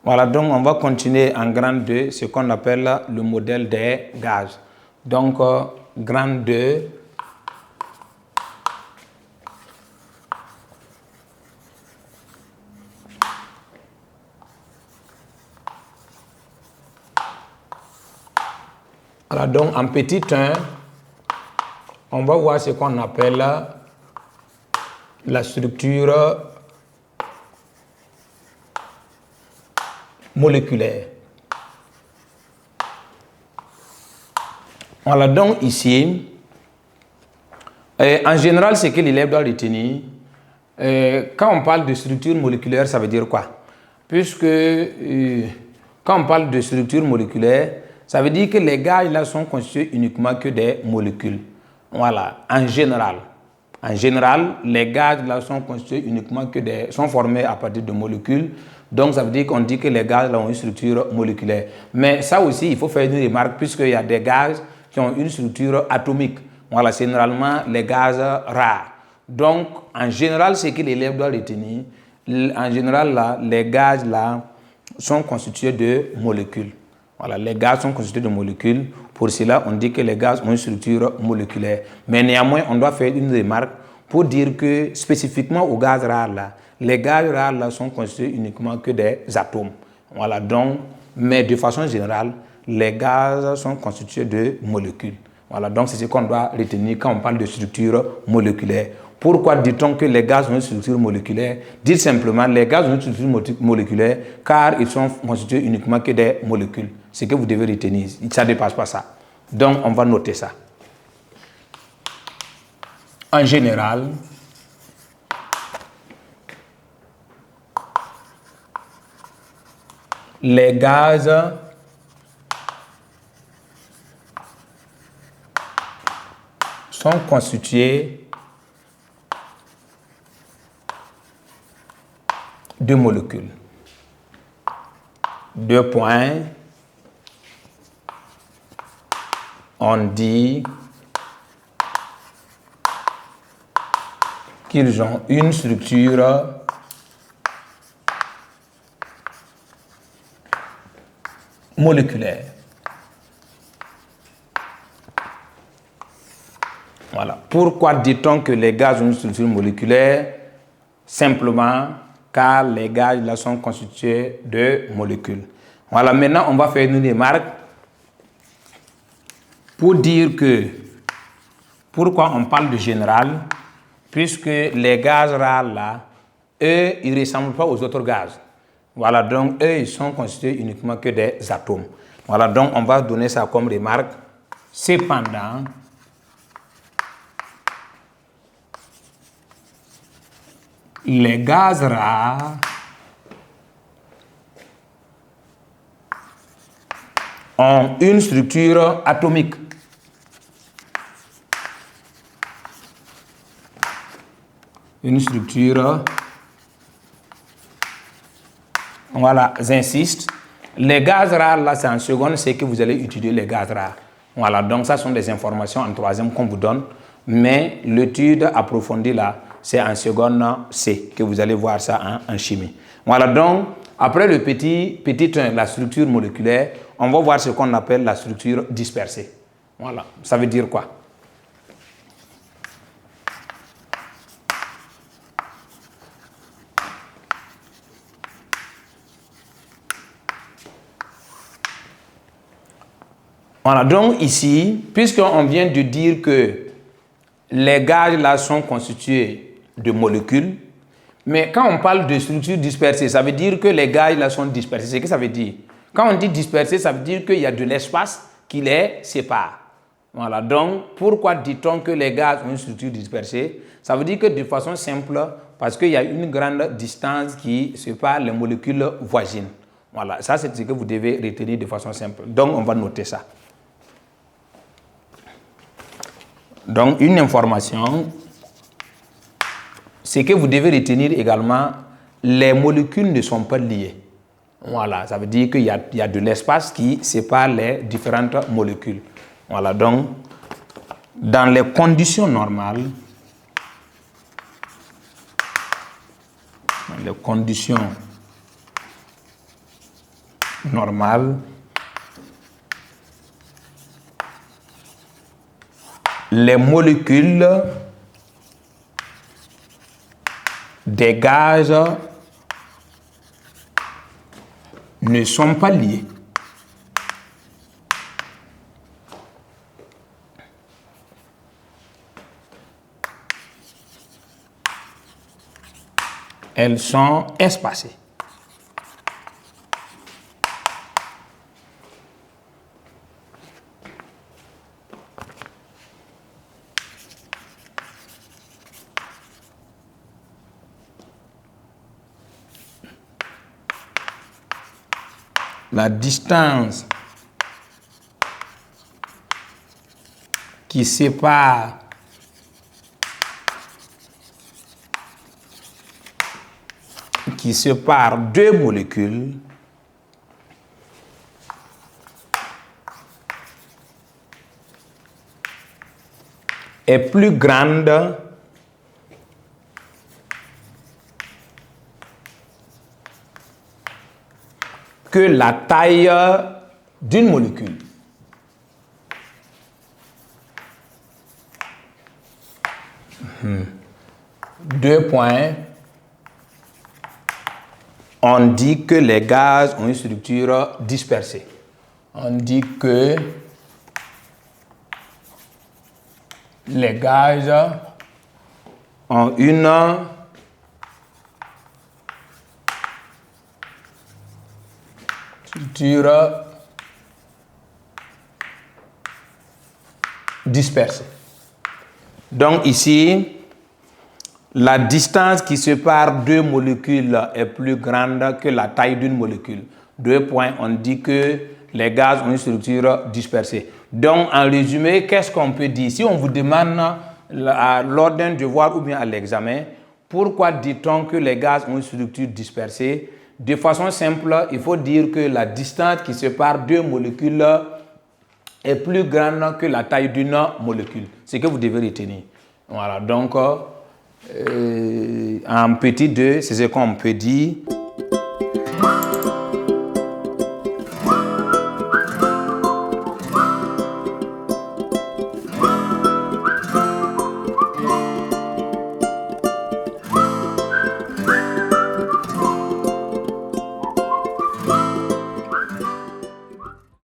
Voilà, donc on va continuer en grande 2, ce qu'on appelle le modèle des gaz. Donc, grande 2. Voilà, donc en petit 1, on va voir ce qu'on appelle la structure moléculaire. Voilà, donc ici, en général, ce que l'élève doit retenir, quand on parle de structure moléculaire, ça veut dire quoi? Puisque quand on parle de structure moléculaire, ça veut dire que les gaz là sont constitués uniquement que des molécules. Voilà, en général. En général, les gaz là sont constitués uniquement que sont formés à partir de molécules. Donc, ça veut dire qu'on dit que les gaz là ont une structure moléculaire. Mais ça aussi, il faut faire une remarque puisqu'il y a des gaz qui ont une structure atomique. Voilà, c'est généralement les gaz rares. Donc, en général, ce que l'élève doit retenir, en général, là, les gaz là sont constitués de molécules. Voilà, les gaz sont constitués de molécules. Pour cela, on dit que les gaz ont une structure moléculaire. Mais néanmoins, on doit faire une remarque pour dire que spécifiquement aux gaz rares là, les gaz rares là sont constitués uniquement que des atomes. Voilà, donc, mais de façon générale, les gaz sont constitués de molécules. Voilà, donc c'est ce qu'on doit retenir quand on parle de structure moléculaire. Pourquoi dit-on que les gaz ont une structure moléculaire? Dites simplement, les gaz ont une structure moléculaire car ils sont constitués uniquement que des molécules. C'est ce que vous devez retenir. Ça ne dépasse pas ça. Donc, on va noter ça. En général, les gaz sont constitués de molécules. 2 points. On dit qu'ils ont une structure moléculaire. Voilà. Pourquoi dit-on que les gaz ont une structure moléculaire? Simplement car les gaz là sont constitués de molécules. Voilà, maintenant on va faire une remarque pour dire que pourquoi on parle de général, puisque les gaz rares là, eux, ils ne ressemblent pas aux autres gaz. Voilà, donc eux, ils sont constitués uniquement que des atomes. Voilà, donc on va donner ça comme remarque. Cependant, les gaz rares ont une structure atomique. Une structure. Voilà, j'insiste. Les gaz rares, là, c'est en seconde, c'est que vous allez utiliser les gaz rares. Voilà, donc ça sont des informations en troisième qu'on vous donne. Mais l'étude approfondie, là, c'est en seconde C que vous allez voir ça en chimie. Voilà, donc, après le petit 1, la structure moléculaire, on va voir ce qu'on appelle la structure dispersée. Voilà, ça veut dire quoi? Voilà, donc ici, puisqu'on vient de dire que les gaz là sont constitués de molécules, mais quand on parle de structure dispersée, ça veut dire que les gaz là sont dispersés. C'est ce que ça veut dire. Quand on dit dispersé, ça veut dire qu'il y a de l'espace qui les sépare. Voilà, donc pourquoi dit-on que les gaz ont une structure dispersée? Ça veut dire que de façon simple, parce qu'il y a une grande distance qui sépare les molécules voisines. Voilà, ça c'est ce que vous devez retenir de façon simple. Donc on va noter ça. Donc, une information, c'est que vous devez retenir également, les molécules ne sont pas liées. Voilà, ça veut dire qu'il y a de l'espace qui sépare les différentes molécules. Voilà, donc, dans les conditions normales, les conditions normale les molécules des gaz ne sont pas liées. Elles sont espacées. La distance qui sépare deux molécules est plus grande que la taille d'une molécule. Deux points. On dit que les gaz ont une structure dispersée. On dit que les gaz ont une structure dispersée. Donc ici, la distance qui sépare deux molécules est plus grande que la taille d'une molécule. Deux points, on dit que les gaz ont une structure dispersée. Donc, en résumé, qu'est-ce qu'on peut dire? Si on vous demande lors d'un devoir ou bien à l'examen, pourquoi dit-on que les gaz ont une structure dispersée? De façon simple, il faut dire que la distance qui sépare deux molécules est plus grande que la taille d'une molécule. C'est ce que vous devez retenir. Voilà, donc en petit 2, c'est ce qu'on peut dire.